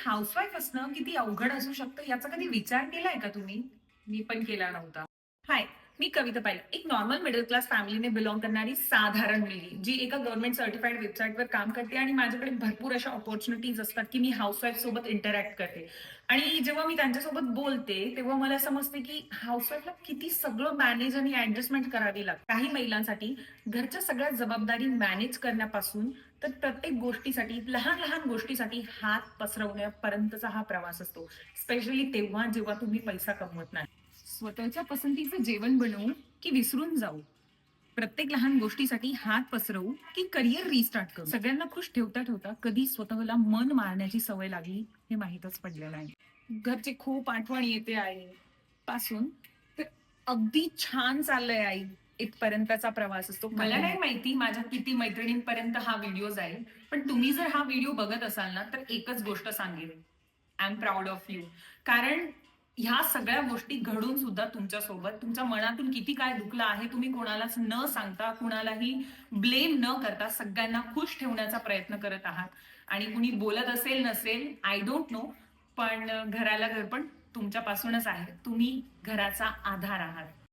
Housewife असणं किती अवघड असू शकतं याचा कधी विचार केलाय का तुम्ही? मी पण केला नव्हता. हाय, मी कविता पाटील. एक नॉर्मल मिडल क्लास फॅमिलीने बिलॉन्ग करणारी साधारण मुलगी, जी एका गव्हर्नमेंट सर्टिफाईड वेबसाईटवर काम करते आणि माझ्याकडे भरपूर अशा अपॉर्च्युनिटीज असतात, की मी हाऊसवाईफ सोबत इंटरॅक्ट करते. आणि जेव्हा मी त्यांच्यासोबत बोलते, तेव्हा मला समजते, की हाऊसवाईफला किती सगळं मॅनेज आणि ॲडजस्टमेंट करावी लागते. काही महिलांसाठी घरच्या सगळ्या जबाबदारी मॅनेज करण्यापासून तर प्रत्येक गोष्टीसाठी, लहान-लहान गोष्टीसाठी हात पसरवण्यापर्यंतचा हा प्रवास असतो. स्पेशली तेव्हा, जेव्हा तुम्ही पैसा कमवत नाही. स्वतःच्या पसंतीचं जेवण बनवू की विसरून जाऊ? प्रत्येक लहान गोष्टीसाठी हात पसरवू की करिअर रिस्टार्ट करू? सगळ्यांना खुश ठेवता ठेवता कधी स्वतःला मन मारण्याची सवय लागली हे माहीतच पडलेलं नाही. घरची खूप आठवण येते आई पासून तर अगदी छान चाललंय आई इथपर्यंतचा प्रवास असतो. मला नाही माहिती माझ्या किती मैत्रिणींपर्यंत हा व्हिडिओ जाईल, पण तुम्ही जर हा व्हिडिओ बघत असाल ना, तर एकच गोष्ट सांगेन, I am proud of you. कारण ह्या सगळ्या गोष्टी घडून सुद्धा तुमच्यासोबत तुमच्या मनातून किती काय दुखलं आहे तुम्ही कोणालाच न सांगता, कुणालाही ब्लेम न करता सगळ्यांना खुश ठेवण्याचा प्रयत्न करत आहात. आणि कुणी बोलत असेल नसेल, आय डोंट नो, पण घराला घरपण तुमच्यापासूनच आहे. तुम्ही घराचा आधार आहात.